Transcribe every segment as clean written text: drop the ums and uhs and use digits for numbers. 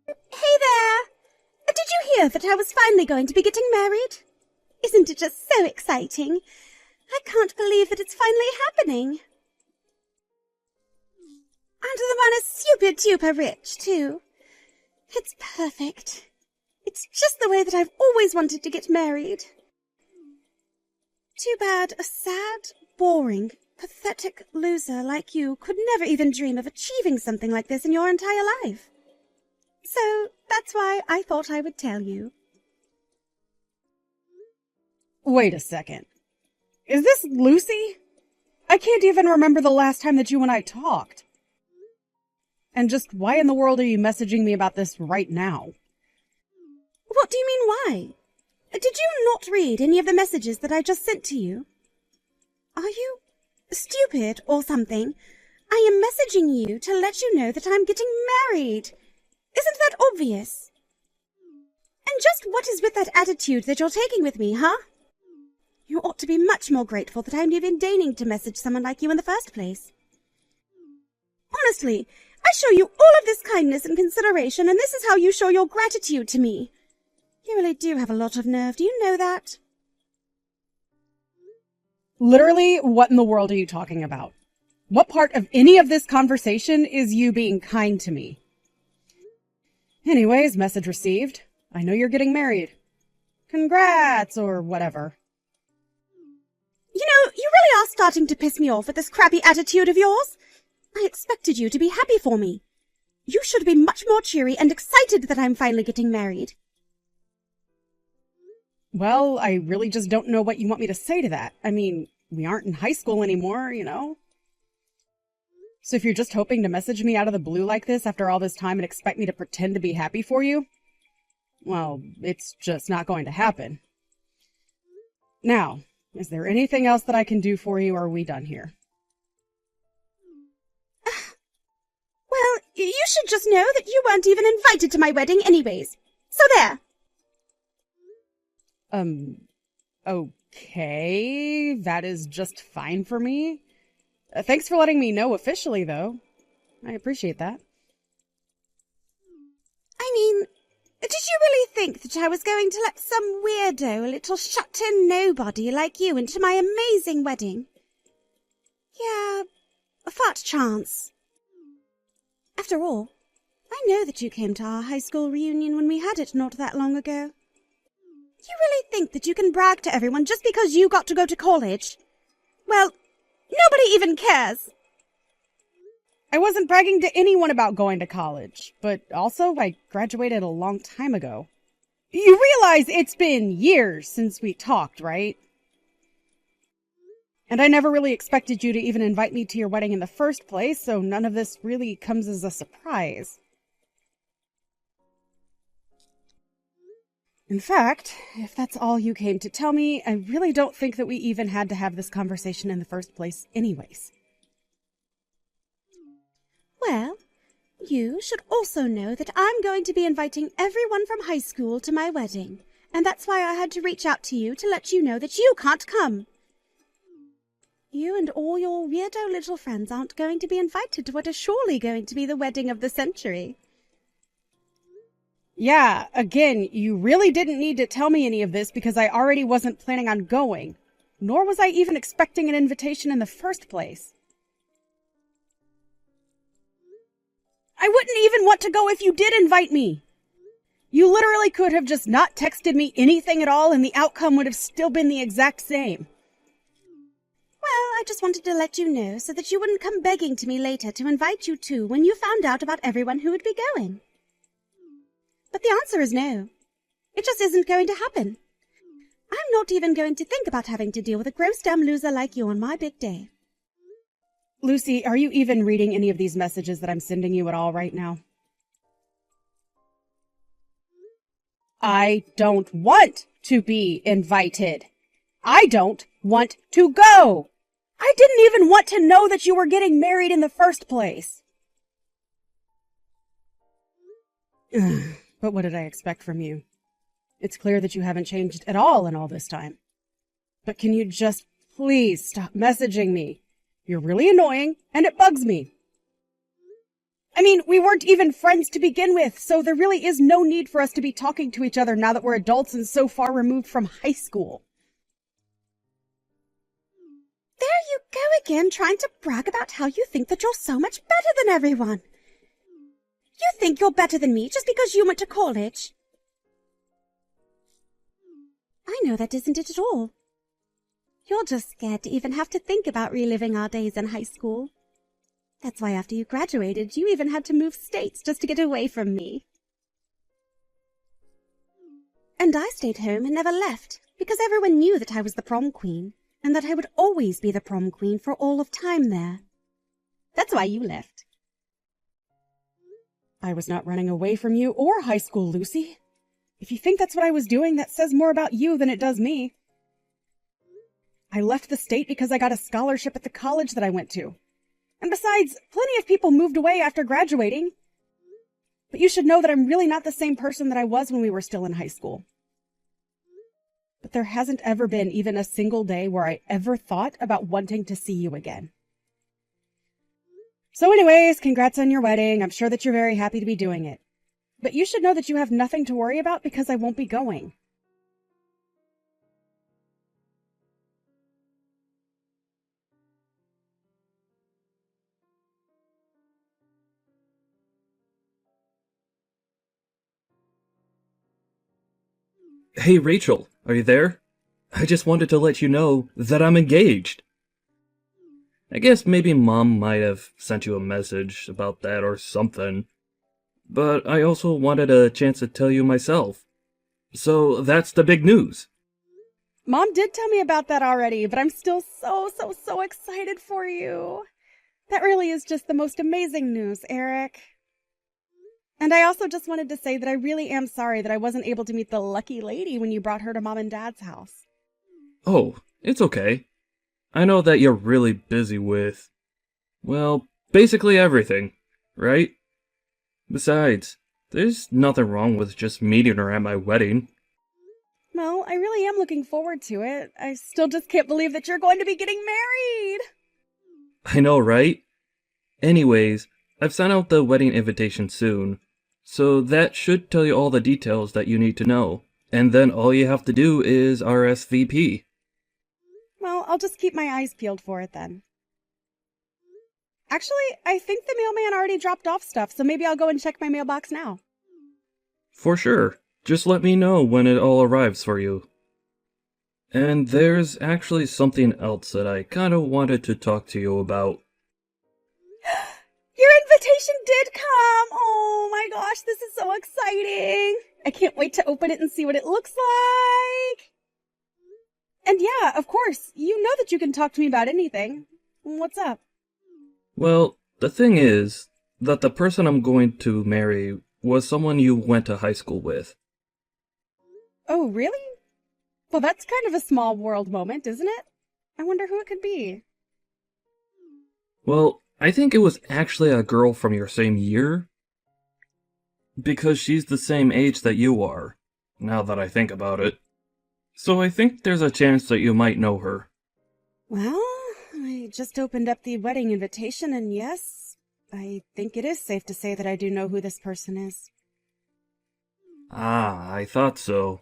Hey there! Did you hear that I was finally going to be getting married? Isn't it just so exciting? I can't believe that it's finally happening. And the man is super duper rich, too. It's perfect. It's just the way that I've always wanted to get married. Too bad a sad, boring, pathetic loser like you could never even dream of achieving something like this in your entire life. So that's why I thought I would tell you. Wait a second. Is this Lucy? I can't even remember the last time that you and I talked. And just why in the world are you messaging me about this right now? What do you mean, why? Did you not read any of the messages that I just sent to you? Are you stupid or something? I am messaging you to let you know that I'm getting married. Isn't that obvious? And just what is with that attitude that you're taking with me, huh? You ought to be much more grateful that I'm even deigning to message someone like you in the first place. Honestly, I show you all of this kindness and consideration, and this is how you show your gratitude to me. You really do have a lot of nerve, do you know that? Literally, what in the world are you talking about? What part of any of this conversation is you being kind to me? Anyways, message received. I know you're getting married. Congrats, or whatever. You know, you really are starting to piss me off with this crappy attitude of yours. I expected you to be happy for me. You should be much more cheery and excited that I'm finally getting married. Well, I really just don't know what you want me to say to that. I mean, we aren't in high school anymore, you know? So if you're just hoping to message me out of the blue like this after all this time and expect me to pretend to be happy for you, well, it's just not going to happen. Now, is there anything else that I can do for you, or are we done here? Well, you should just know that you weren't even invited to my wedding anyways. So there. Okay, that is just fine for me. Thanks for letting me know officially, though. I appreciate that. I mean, did you really think that I was going to let some weirdo, little shut-in nobody like you into my amazing wedding? Yeah, a fat chance. After all, I know that you came to our high school reunion when we had it not that long ago. You really think that you can brag to everyone just because you got to go to college? Well, nobody even cares. I wasn't bragging to anyone about going to college, but also I graduated a long time ago. You realize it's been years since we talked, right? And I never really expected you to even invite me to your wedding in the first place, so none of this really comes as a surprise. In fact, if that's all you came to tell me, I really don't think that we even had to have this conversation in the first place anyways. Well, you should also know that I'm going to be inviting everyone from high school to my wedding, and that's why I had to reach out to you to let you know that you can't come. You and all your weirdo little friends aren't going to be invited to what is surely going to be the wedding of the century. Yeah, again, you really didn't need to tell me any of this because I already wasn't planning on going, nor was I even expecting an invitation in the first place. I wouldn't even want to go if you did invite me. You literally could have just not texted me anything at all and the outcome would have still been the exact same. Well, I just wanted to let you know so that you wouldn't come begging to me later to invite you too when you found out about everyone who would be going. But the answer is no. It just isn't going to happen. I'm not even going to think about having to deal with a gross dumb loser like you on my big day. Lucy, are you even reading any of these messages that I'm sending you at all right now? I don't want to be invited. I don't want to go. I didn't even want to know that you were getting married in the first place. But what did I expect from you? It's clear that you haven't changed at all in all this time. But can you just please stop messaging me? You're really annoying, and it bugs me. I mean, we weren't even friends to begin with, so there really is no need for us to be talking to each other now that we're adults and so far removed from high school. There you go again, trying to brag about how you think that you're so much better than everyone. You think you're better than me just because you went to college? I know that isn't it at all. You're just scared to even have to think about reliving our days in high school. That's why after you graduated, you even had to move states just to get away from me. And I stayed home and never left, because everyone knew that I was the prom queen, and that I would always be the prom queen for all of time there. That's why you left. I was not running away from you or high school, Lucy. If you think that's what I was doing, that says more about you than it does me. I left the state because I got a scholarship at the college that I went to. And besides, plenty of people moved away after graduating. But you should know that I'm really not the same person that I was when we were still in high school. But there hasn't ever been even a single day where I ever thought about wanting to see you again. So anyways, congrats on your wedding. I'm sure that you're very happy to be doing it. But you should know that you have nothing to worry about because I won't be going. Hey Rachel, are you there? I just wanted to let you know that I'm engaged. I guess maybe Mom might have sent you a message about that or something. But I also wanted a chance to tell you myself. So that's the big news. Mom did tell me about that already, but I'm still so excited for you. That really is just the most amazing news, Eric. And I also just wanted to say that I really am sorry that I wasn't able to meet the lucky lady when you brought her to Mom and Dad's house. Oh, it's okay. I know that you're really busy with, well, basically everything, right? Besides, there's nothing wrong with just meeting her at my wedding. Well, I really am looking forward to it. I still just can't believe that you're going to be getting married. I know, right? Anyways, I've sent out the wedding invitation soon, so that should tell you all the details that you need to know. And then all you have to do is RSVP. Well, I'll just keep my eyes peeled for it then. Actually, I think the mailman already dropped off stuff, so maybe I'll go and check my mailbox now. For sure. Just let me know when it all arrives for you. And there's actually something else that I kinda wanted to talk to you about. Your invitation did come! Oh my gosh, this is so exciting! I can't wait to open it and see what it looks like! And yeah, of course, you know that you can talk to me about anything. What's up? Well, the thing is that the person I'm going to marry was someone you went to high school with. Oh, really? Well, that's kind of a small world moment, isn't it? I wonder who it could be. Well, I think it was actually a girl from your same year. Because she's the same age that you are, now that I think about it. So I think there's a chance that you might know her. Well, I just opened up the wedding invitation, and yes, I think it is safe to say that I do know who this person is. Ah, I thought so.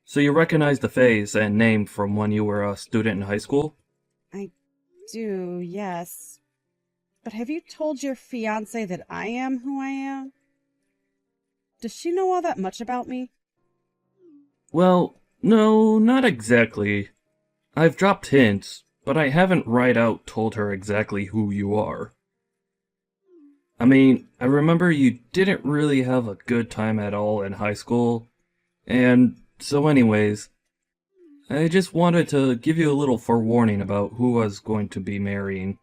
So you recognize the face and name from when you were a student in high school? I do, yes. But have you told your fiancé that I am who I am? Does she know all that much about me? Well, no, not exactly. I've dropped hints, but I haven't right out told her exactly who you are. I mean, I remember you didn't really have a good time at all in high school, and so anyways, I just wanted to give you a little forewarning about who I was going to be marrying.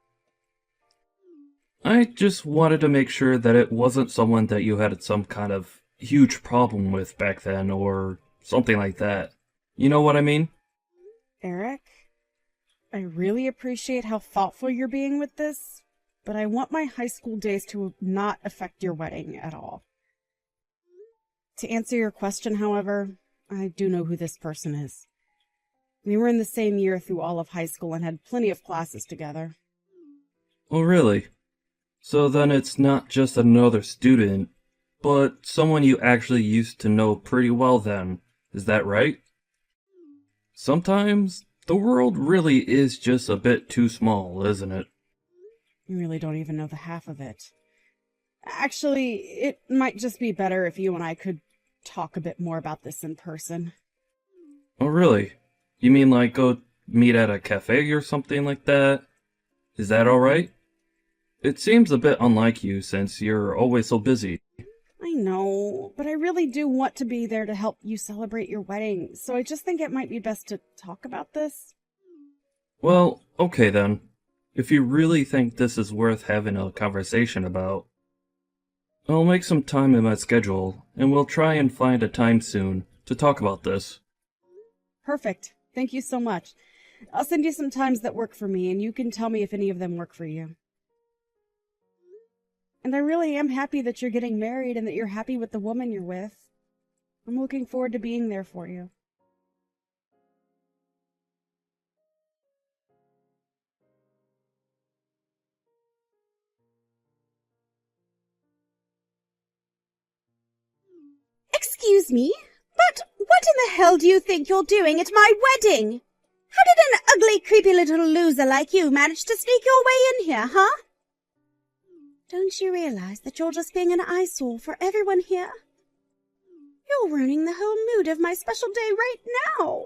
I just wanted to make sure that it wasn't someone that you had some kind of huge problem with back then, or something like that. You know what I mean? Eric, I really appreciate how thoughtful you're being with this, but I want my high school days to not affect your wedding at all. To answer your question, however, I do know who this person is. We were in the same year through all of high school and had plenty of classes together. Oh, really? So then it's not just another student, but someone you actually used to know pretty well then. Is that right? Sometimes the world really is just a bit too small, isn't it? You really don't even know the half of it. Actually, it might just be better if you and I could talk a bit more about this in person. Oh, really? You mean like go meet at a cafe or something like that? Is that alright? It seems a bit unlike you since you're always so busy. I know, but I really do want to be there to help you celebrate your wedding, so I just think it might be best to talk about this. Well, okay then. If you really think this is worth having a conversation about, I'll make some time in my schedule, and we'll try and find a time soon to talk about this. Perfect. Thank you so much. I'll send you some times that work for me, and you can tell me if any of them work for you. And I really am happy that you're getting married and that you're happy with the woman you're with. I'm looking forward to being there for you. Excuse me, but what in the hell do you think you're doing at my wedding? How did an ugly, creepy little loser like you manage to sneak your way in here, huh? Don't you realize that you're just being an eyesore for everyone here? You're ruining the whole mood of my special day right now.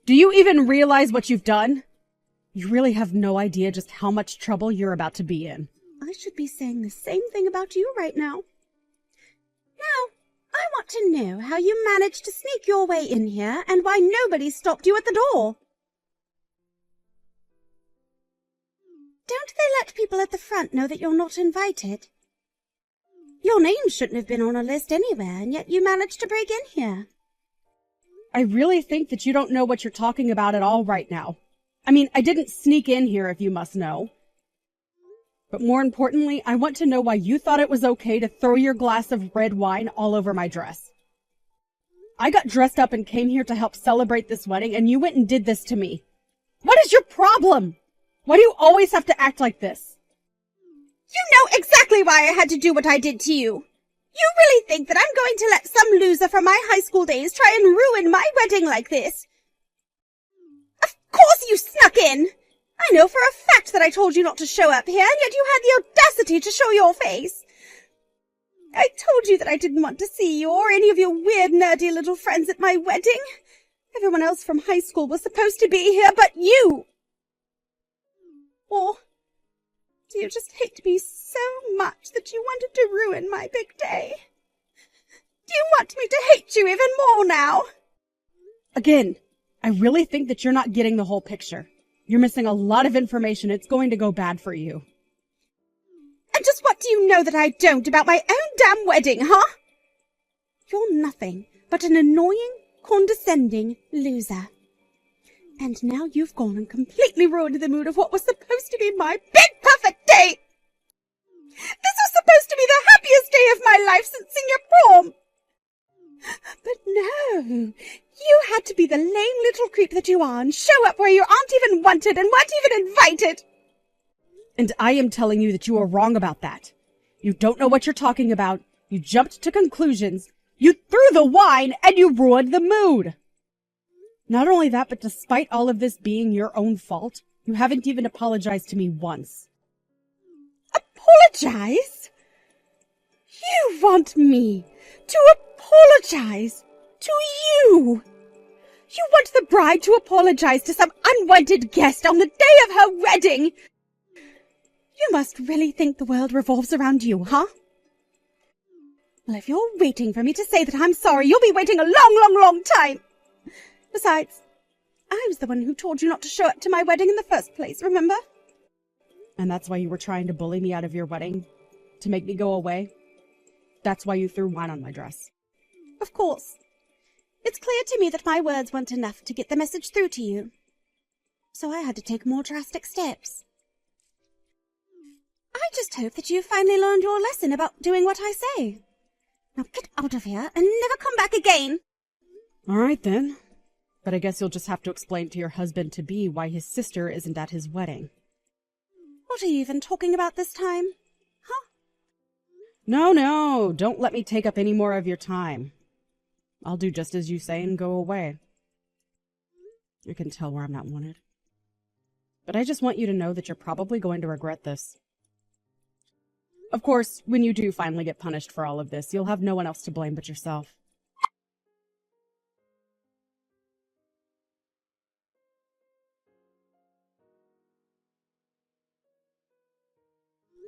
Do you even realize what you've done? You really have no idea just how much trouble you're about to be in. I should be saying the same thing about you right now. Now, I want to know how you managed to sneak your way in here and why nobody stopped you at the door. Don't they let people at the front know that you're not invited? Your name shouldn't have been on a list anywhere, and yet you managed to break in here. I really think that you don't know what you're talking about at all right now. I mean, I didn't sneak in here, if you must know. But more importantly, I want to know why you thought it was okay to throw your glass of red wine all over my dress. I got dressed up and came here to help celebrate this wedding, and you went and did this to me. What is your problem? Why do you always have to act like this? You know exactly why I had to do what I did to you. You really think that I'm going to let some loser from my high school days try and ruin my wedding like this? Of course you snuck in! I know for a fact that I told you not to show up here, and yet you had the audacity to show your face. I told you that I didn't want to see you or any of your weird, nerdy little friends at my wedding. Everyone else from high school was supposed to be here, but you! Or do you just hate me so much that you wanted to ruin my big day? Do you want me to hate you even more now? Again, I really think that you're not getting the whole picture. You're missing a lot of information. It's going to go bad for you. And just what do you know that I don't about my own damn wedding, huh? You're nothing but an annoying, condescending loser. And now you've gone and completely ruined the mood of what was supposed to be my big perfect day. This was supposed to be the happiest day of my life since senior prom. But no, you had to be the lame little creep that you are and show up where you aren't even wanted and weren't even invited. And I am telling you that you are wrong about that. You don't know what you're talking about. You jumped to conclusions. You threw the wine and you ruined the mood. Not only that, but despite all of this being your own fault, you haven't even apologized to me once. Apologize? You want me to apologize to you? You want the bride to apologize to some unwanted guest on the day of her wedding? You must really think the world revolves around you, huh? Well, if you're waiting for me to say that I'm sorry, you'll be waiting a long time. Besides, I was the one who told you not to show up to my wedding in the first place, remember? And that's why you were trying to bully me out of your wedding? To make me go away? That's why you threw wine on my dress. Of course. It's clear to me that my words weren't enough to get the message through to you. So I had to take more drastic steps. I just hope that you finally learned your lesson about doing what I say. Now get out of here and never come back again. All right, then. But I guess you'll just have to explain to your husband-to-be why his sister isn't at his wedding. What are you even talking about this time? No, don't let me take up any more of your time. I'll do just as you say and go away. I can tell where I'm not wanted. But I just want you to know that you're probably going to regret this. Of course, when you do finally get punished for all of this, you'll have no one else to blame but yourself.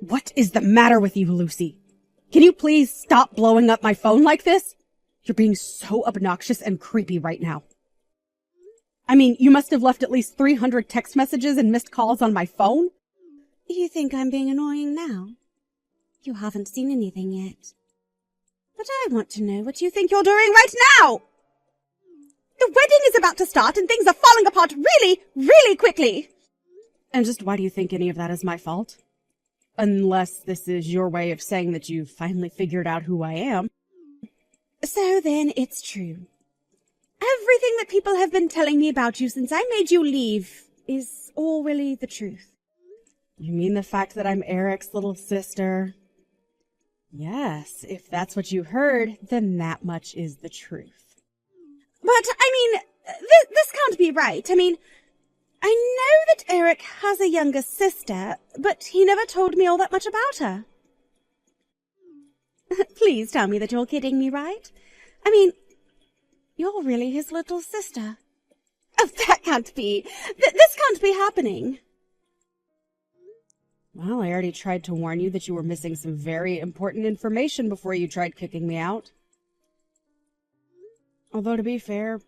What is the matter with you, Lucy? Can you please stop blowing up my phone like this? You're being so obnoxious and creepy right now. I mean, you must have left at least 300 text messages and missed calls on my phone. You think I'm being annoying now? You haven't seen anything yet. But I want to know what you think you're doing right now! The wedding is about to start and things are falling apart really, really quickly! And just why do you think any of that is my fault? Unless this is your way of saying that you've finally figured out who I am. So then it's true. Everything that people have been telling me about you since I made you leave is all really the truth. You mean the fact that I'm Eric's little sister? Yes, if that's what you heard, then that much is the truth. But, I mean, this can't be right. I mean, I know that Eric has a younger sister, but he never told me all that much about her. Please tell me that you're kidding me, right? I mean, you're really his little sister. Oh, that can't be. This can't be happening. Well, I already tried to warn you that you were missing some very important information before you tried kicking me out. Although, to be fair,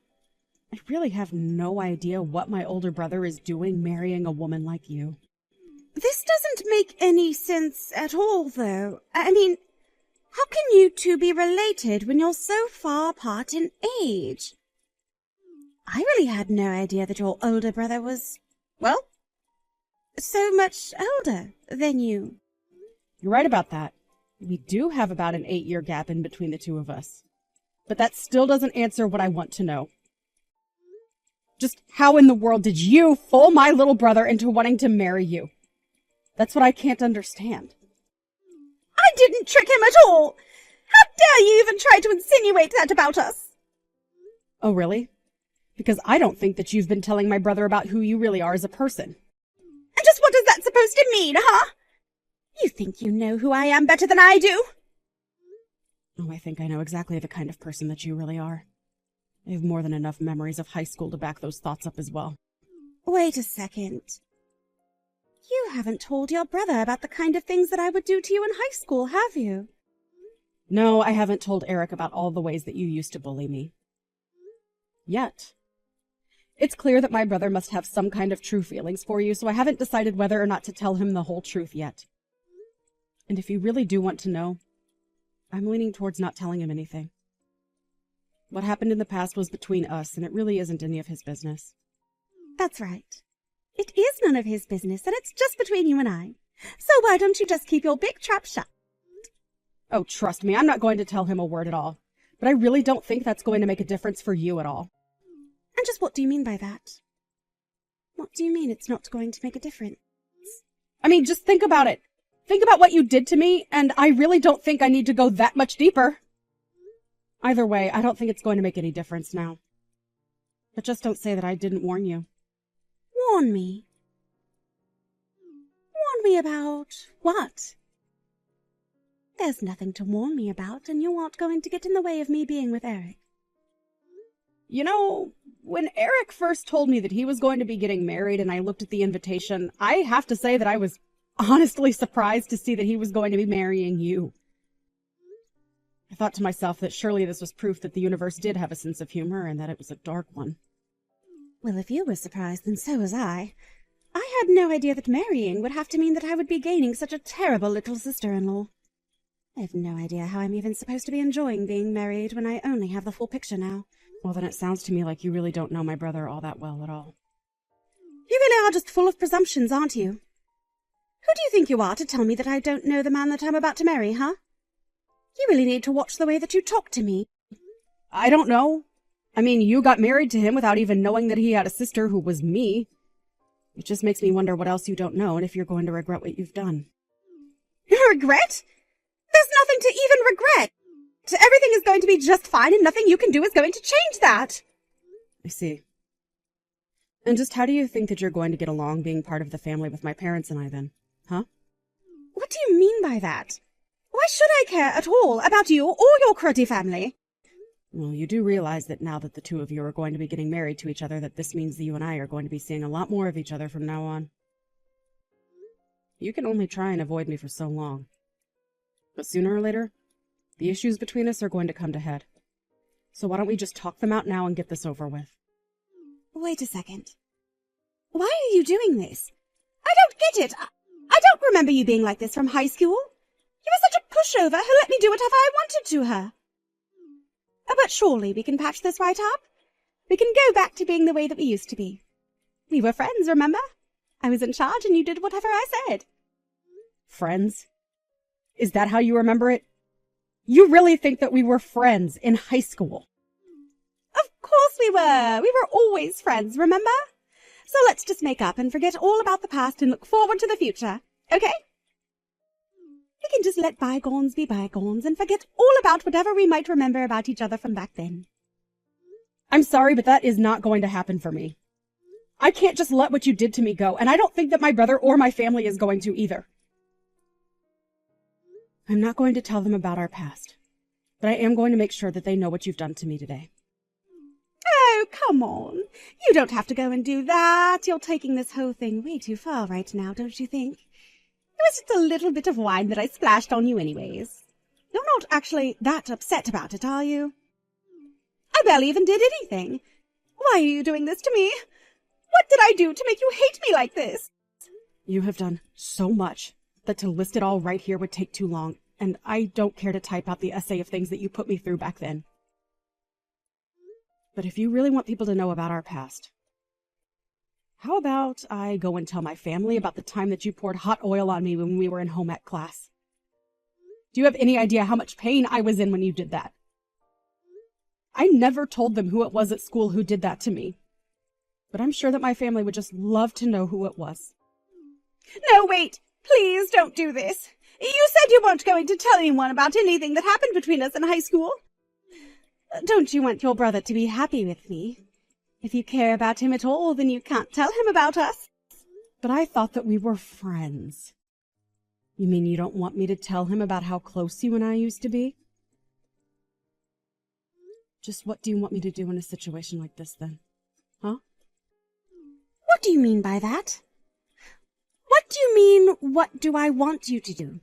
I really have no idea what my older brother is doing marrying a woman like you. This doesn't make any sense at all, though. I mean, how can you two be related when you're so far apart in age? I really had no idea that your older brother was, well, so much older than you. You're right about that. We do have about an 8-year gap in between the two of us. But that still doesn't answer what I want to know. Just how in the world did you fool my little brother into wanting to marry you? That's what I can't understand. I didn't trick him at all! How dare you even try to insinuate that about us? Oh, really? Because I don't think that you've been telling my brother about who you really are as a person. And just what is that supposed to mean, huh? You think you know who I am better than I do? Oh, I think I know exactly the kind of person that you really are. I have more than enough memories of high school to back those thoughts up as well. Wait a second. You haven't told your brother about the kind of things that I would do to you in high school, have you? No, I haven't told Eric about all the ways that you used to bully me. Yet. It's clear that my brother must have some kind of true feelings for you, so I haven't decided whether or not to tell him the whole truth yet. And if you really do want to know, I'm leaning towards not telling him anything. What happened in the past was between us, and it really isn't any of his business. That's right. It is none of his business, and it's just between you and I. So why don't you just keep your big trap shut? Oh, trust me, I'm not going to tell him a word at all. But I really don't think that's going to make a difference for you at all. And just what do you mean by that? What do you mean it's not going to make a difference? I mean, just think about it. Think about what you did to me, and I really don't think I need to go that much deeper. Either way, I don't think it's going to make any difference now. But just don't say that I didn't warn you. Warn me? Warn me about what? There's nothing to warn me about, and you aren't going to get in the way of me being with Eric. You know, when Eric first told me that he was going to be getting married and I looked at the invitation, I have to say that I was honestly surprised to see that he was going to be marrying you. I thought to myself that surely this was proof that the universe did have a sense of humor and that it was a dark one. Well, if you were surprised, then so was I. I had no idea that marrying would have to mean that I would be gaining such a terrible little sister-in-law. I have no idea how I'm even supposed to be enjoying being married when I only have the full picture now. Well, then it sounds to me like you really don't know my brother all that well at all. You really are just full of presumptions, aren't you? Who do you think you are to tell me that I don't know the man that I'm about to marry, huh? You really need to watch the way that you talk to me. I don't know. I mean, you got married to him without even knowing that he had a sister who was me. It just makes me wonder what else you don't know and if you're going to regret what you've done. Regret? There's nothing to even regret. Everything is going to be just fine and nothing you can do is going to change that. I see. And just how do you think that you're going to get along being part of the family with my parents and I then? Huh? What do you mean by that? Why should I care at all about you or your Cruddy family? Well, you do realize that now that the two of you are going to be getting married to each other, that this means that you and I are going to be seeing a lot more of each other from now on. You can only try and avoid me for so long. But sooner or later, the issues between us are going to come to head. So why don't we just talk them out now and get this over with? Wait a second. Why are you doing this? I don't get it. I don't remember you being like this from high school. You were such a pushover who let me do whatever I wanted to her. But surely we can patch this right up. We can go back to being the way that we used to be. We were friends, remember? I was in charge and you did whatever I said. Friends? Is that how you remember it? You really think that we were friends in high school? Of course we were. We were always friends, remember? So let's just make up and forget all about the past and look forward to the future, okay? We can just let bygones be bygones and forget all about whatever we might remember about each other from back then. I'm sorry, but that is not going to happen for me. I can't just let what you did to me go, and I don't think that my brother or my family is going to either. I'm not going to tell them about our past, but I am going to make sure that they know what you've done to me today. Oh, come on. You don't have to go and do that. You're taking this whole thing way too far right now, don't you think? It was just a little bit of wine that I splashed on you anyways. You're not actually that upset about it, are you? I barely even did anything. Why are you doing this to me? What did I do to make you hate me like this? You have done so much that to list it all right here would take too long, and I don't care to type out the essay of things that you put me through back then. But if you really want people to know about our past, how about I go and tell my family about the time that you poured hot oil on me when we were in home ec class? Do you have any idea how much pain I was in when you did that? I never told them who it was at school who did that to me, but I'm sure that my family would just love to know who it was. No, wait. Please don't do this. You said you weren't going to tell anyone about anything that happened between us in high school. Don't you want your brother to be happy with me? If you care about him at all, then you can't tell him about us. But I thought that we were friends. You mean you don't want me to tell him about how close you and I used to be? Just what do you want me to do in a situation like this, then? Huh? What do you mean by that? What do you mean, what do I want you to do?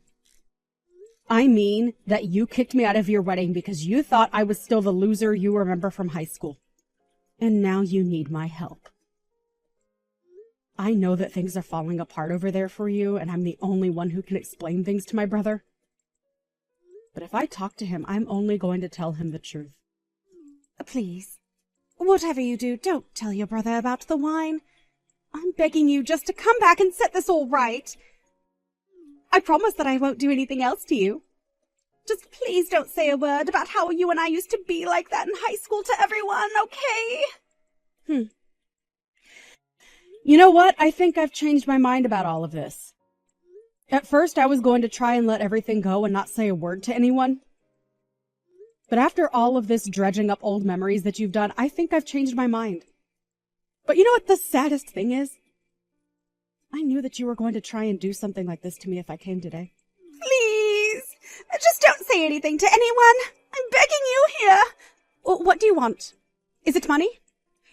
I mean that you kicked me out of your wedding because you thought I was still the loser you remember from high school. And now you need my help. I know that things are falling apart over there for you, and I'm the only one who can explain things to my brother. But if I talk to him, I'm only going to tell him the truth. Please, whatever you do, don't tell your brother about the wine. I'm begging you just to come back and set this all right. I promise that I won't do anything else to you. Just please don't say a word about how you and I used to be like that in high school to everyone, okay? You know what? I think I've changed my mind about all of this. At first, I was going to try and let everything go and not say a word to anyone. But after all of this dredging up old memories that you've done, I think I've changed my mind. But you know what the saddest thing is? I knew that you were going to try and do something like this to me if I came today. Please, just don't say anything to anyone. I'm begging you here. What do you want? Is it money?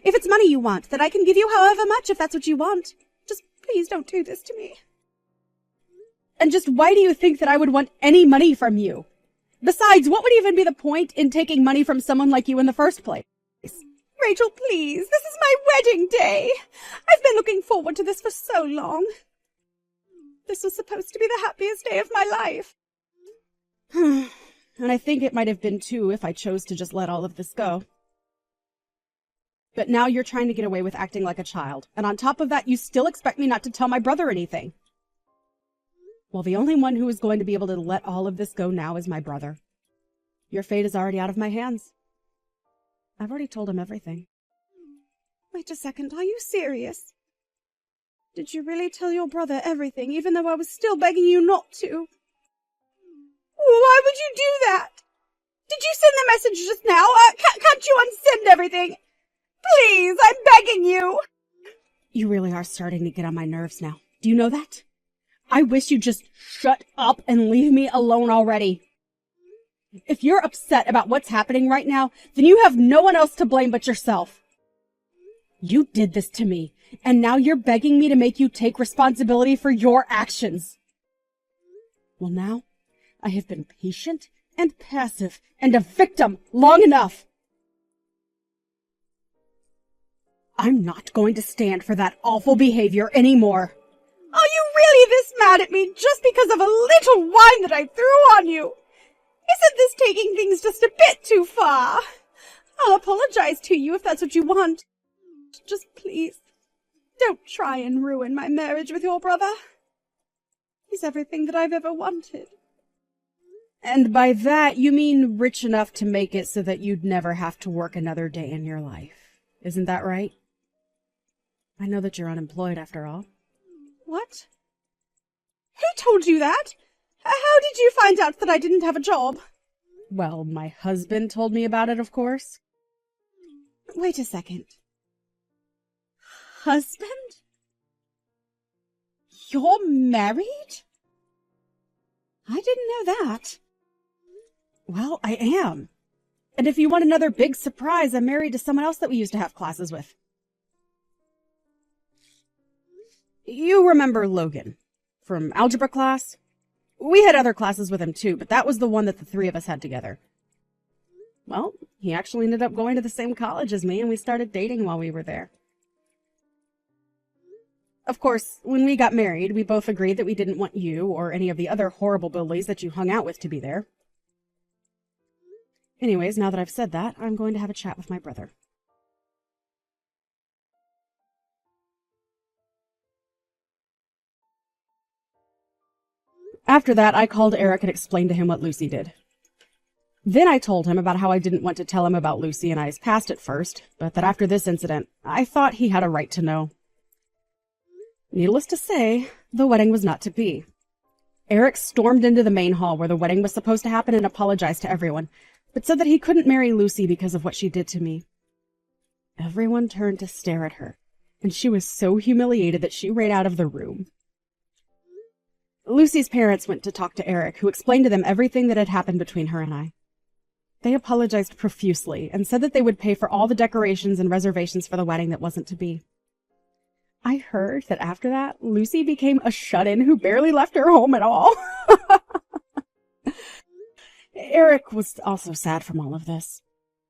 If it's money you want, then I can give you however much if that's what you want. Just please don't do this to me. And just why do you think that I would want any money from you? Besides, what would even be the point in taking money from someone like you in the first place? Rachel, please, this is my wedding day. I've been looking forward to this for so long. This was supposed to be the happiest day of my life. And I think it might have been too if I chose to just let all of this go. But now you're trying to get away with acting like a child, and on top of that, you still expect me not to tell my brother anything. Well, the only one who is going to be able to let all of this go now is my brother. Your fate is already out of my hands. I've already told him everything. Wait a second, are you serious? Did you really tell your brother everything, even though I was still begging you not to? why would you do that? Did you send the message just now? Can't you unsend everything? Please, I'm begging you. You really are starting to get on my nerves now. Do you know that? I wish you'd just shut up and leave me alone already. If you're upset about what's happening right now, then you have no one else to blame but yourself. You did this to me, and now you're begging me to make you take responsibility for your actions. Well, now, I have been patient and passive and a victim long enough. I'm not going to stand for that awful behavior anymore. Are you really this mad at me just because of a little wine that I threw on you? Isn't this taking things just a bit too far? I'll apologize to you if that's what you want. Just please, don't try and ruin my marriage with your brother. He's everything that I've ever wanted. And by that, you mean rich enough to make it so that you'd never have to work another day in your life. Isn't that right? I know that you're unemployed after all. What? Who told you that? How did you find out that I didn't have a job? Well, my husband told me about it, of course. Wait a second. Husband? You're married? I didn't know that. Well, I am. And if you want another big surprise, I'm married to someone else that we used to have classes with. You remember Logan from algebra class? We had other classes with him too, but that was the one that the three of us had together. Well, he actually ended up going to the same college as me, and we started dating while we were there. Of course, when we got married, we both agreed that we didn't want you or any of the other horrible bullies that you hung out with to be there. Anyways, now that I've said that, I'm going to have a chat with my brother. After that, I called Eric and explained to him what Lucy did. Then I told him about how I didn't want to tell him about Lucy and I's past at first, but that after this incident, I thought he had a right to know. Needless to say, the wedding was not to be. Eric stormed into the main hall where the wedding was supposed to happen and apologized to everyone, but said that he couldn't marry Lucy because of what she did to me. Everyone turned to stare at her, and she was so humiliated that she ran out of the room. Lucy's parents went to talk to Eric, who explained to them everything that had happened between her and I. They apologized profusely and said that they would pay for all the decorations and reservations for the wedding that wasn't to be. I heard that after that, Lucy became a shut-in who barely left her home at all. Eric was also sad from all of this,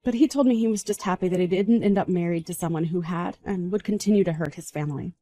but he told me he was just happy that he didn't end up married to someone who had and would continue to hurt his family.